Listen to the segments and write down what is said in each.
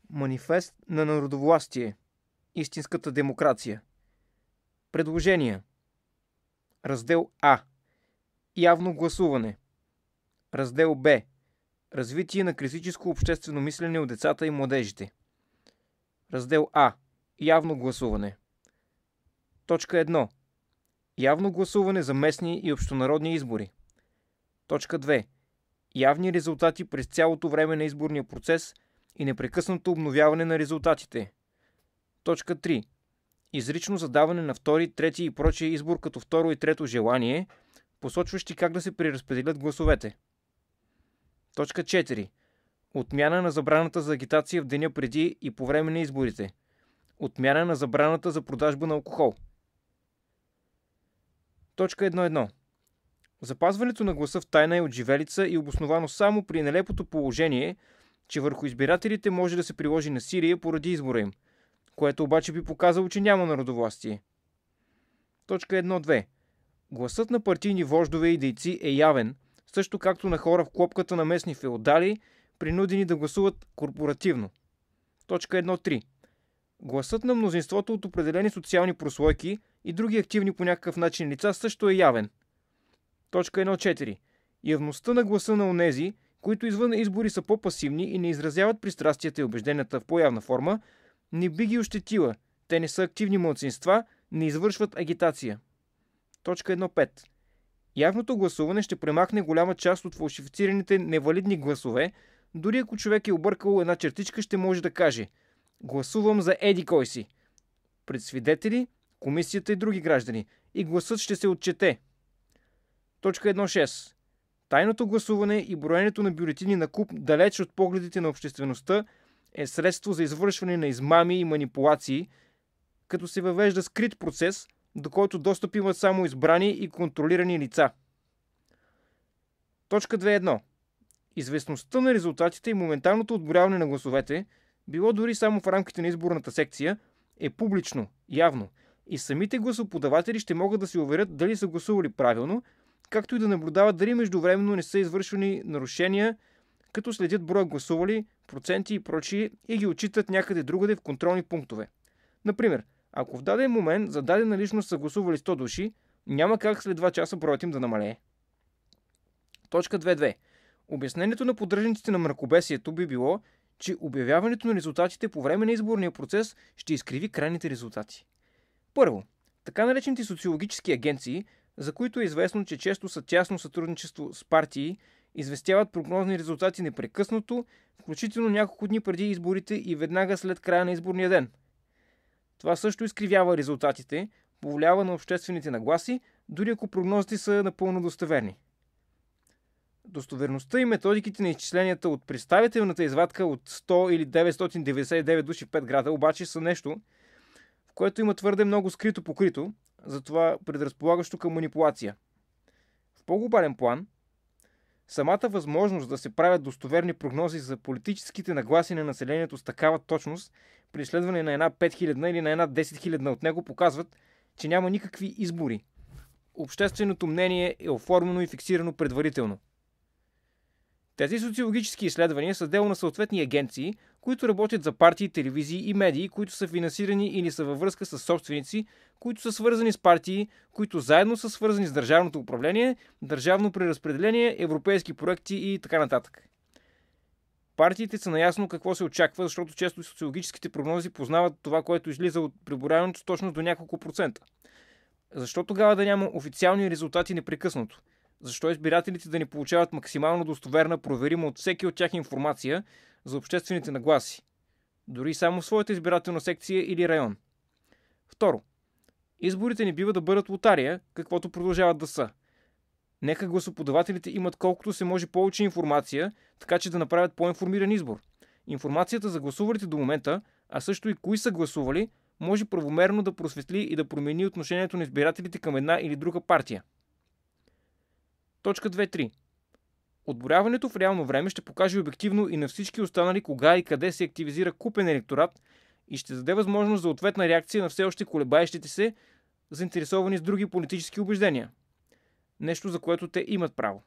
Манифест на народовластие. Истинската демокрация. Предложения. Раздел А. Явно гласуване. Раздел Б. Развитие на критическо обществено мислене от децата и младежите. Раздел А. Явно гласуване. Точка 1. Явно гласуване за местни и общонародни избори. Точка 2. Явни резултати през цялото време на изборния процес и непрекъснато обновяване на резултатите. Точка 3. Изрично задаване на втори, трети и прочие избор като второ и трето желание, посочващи как да се преразпределят гласовете. Точка 4. Отмяна на забраната за агитация в деня преди и по време на изборите. Отмяна на забраната за продажба на алкохол. Точка 1.1. Запазването на гласа в тайна е отживелица и обосновано само при нелепото положение, че върху избирателите може да се приложи насилие поради избора им, което обаче би показало, че няма народовластие. Точка 1.2. Гласът на партийни вождове и дейци е явен, също както на хора в клопката на местни феодали, принудени да гласуват корпоративно. Точка 1.3. Гласът на мнозинството от определени социални прослойки и други активни по някакъв начин лица също е явен. Точка 1.4. Явността на гласа на онези, които извън избори са по-пасивни и не изразяват пристрастията и убежденията в по-явна форма, не би ги ощетила. Те не са активни малцинства, не извършват агитация. Точка 1.5. Явното гласуване ще премахне голяма част от фалшифицираните невалидни гласове, дори ако човек е объркал една чертичка, ще може да каже: гласувам за еди кой си, пред свидетели, комисията и други граждани, и гласът ще се отчете. Точка 1.6. Тайното гласуване и броенето на бюлетини на куп далеч от погледите на обществеността е средство за извършване на измами и манипулации, като се въвежда скрит процес, до който достъп имат само избрани и контролирани лица. Точка 2.1. Известността на резултатите и моменталното отброяване на гласовете, било дори само в рамките на изборната секция, е публично, явно, и самите гласоподаватели ще могат да се уверят дали са гласували правилно, както и да наблюдават дали междувременно не са извършвани нарушения, като следят броя гласували, проценти и прочие и ги отчитат някъде другаде в контролни пунктове. Например, ако в даден момент за дадена личност са гласували 100 души, няма как след 2 часа броят им да намалее. Точка 2.2. Обяснението на поддръжниците на мракобесието би било, че обявяването на резултатите по време на изборния процес ще изкриви крайните резултати. Първо, така наречените социологически агенции, за които е известно, че често са тясно сътрудничество с партии, известяват прогнозни резултати непрекъснато, включително няколко дни преди изборите и веднага след края на изборния ден. Това също изкривява резултатите, повлиява на обществените нагласи, дори ако прогнозите са напълно достоверни. Достоверността и методиките на изчисленията от представителната извадка от 100 или 999 души в 5 града обаче са нещо, в което има твърде много скрито покрито, затова предразполагащо към манипулация. В по-глобален план, самата възможност да се правят достоверни прогнози за политическите нагласи на населението с такава точност при изследване на една 5000 или на една 10 000 от него показват, че няма никакви избори. Общественото мнение е оформено и фиксирано предварително. Тези социологически изследвания са дело на съответни агенции, които работят за партии, телевизии и медии, които са финансирани или са във връзка с собственици, които са свързани с партии, които заедно са свързани с държавното управление, държавно преразпределение, европейски проекти и така нататък. Партиите са наясно какво се очаква, защото често социологическите прогнози познават това, което излиза от преброяването точно до няколко процента. Защо тогава да няма официални резултати непрекъснато? Защо избирателите да не получават максимално достоверна, проверима от всеки от тях информация за обществените нагласи, дори само в своята избирателна секция или район? Второ, изборите не бива да бъдат лотария, каквото продължават да са. Нека гласоподавателите имат колкото се може повече информация, така че да направят по-информиран избор. Информацията за гласувалите до момента, а също и кои са гласували, може правомерно да просветли и да промени отношението на избирателите към една или друга партия. Точка 2.3. Отборяването в реално време ще покаже обективно и на всички останали кога и къде се активизира купен електорат и ще даде възможност за ответна реакция на все още колебаещите се, заинтересовани с други политически убеждения. Нещо, за което те имат право.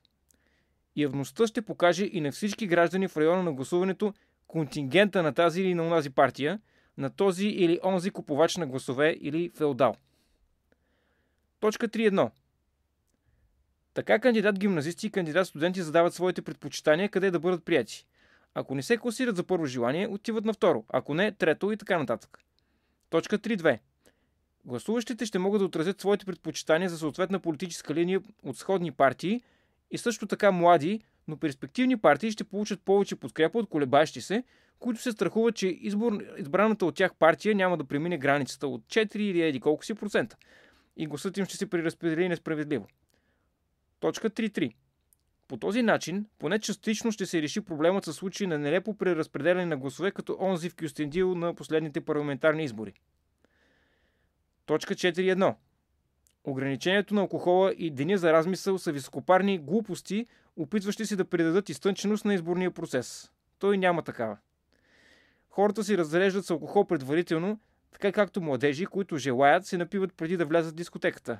Явността ще покаже и на всички граждани в района на гласуването контингента на тази или на онази партия, на този или онзи купувач на гласове или феодал. Точка 3.1. Така кандидат-гимназисти и кандидат-студенти задават своите предпочитания къде да бъдат прияти. Ако не се класират за първо желание, отиват на второ, ако не, трето и така нататък. Точка 3.2. Гласуващите ще могат да отразят своите предпочитания за съответна политическа линия от сходни партии и също така млади, но перспективни партии ще получат повече подкрепа от колебаещи се, които се страхуват, че избраната от тях партия няма да премине границата от 4 или еди колко си процента и гласът им ще се преразпредели несправедливо. Точка 3.3. По този начин, поне частично ще се реши проблемът със случаи на нелепо преразпределяне на гласове като онзи в Кюстендил на последните парламентарни избори. Точка 4.1. Ограничението на алкохола и деня за размисъл са високопарни глупости, опитващи се да придадат изтънченост на изборния процес. Той няма такава. Хората си разреждат с алкохол предварително, така както младежи, които желаят, се напиват преди да влязат в дискотеката.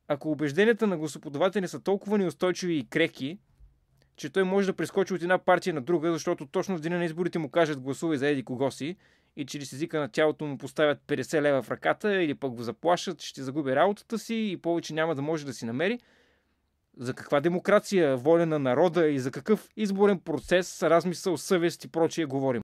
Ако убежденията на гласоподавателя са толкова неустойчиви и крехки, че той може да прескочи от една партия на друга, защото точно в деня на изборите му кажат гласувай за еди кого си и чрез езика на тялото му поставят 50 лева в ръката или пък го заплашат, че ще загуби работата си и повече няма да може да си намери, за каква демокрация, воля на народа и за какъв изборен процес, размисъл, съвест и прочие говорим?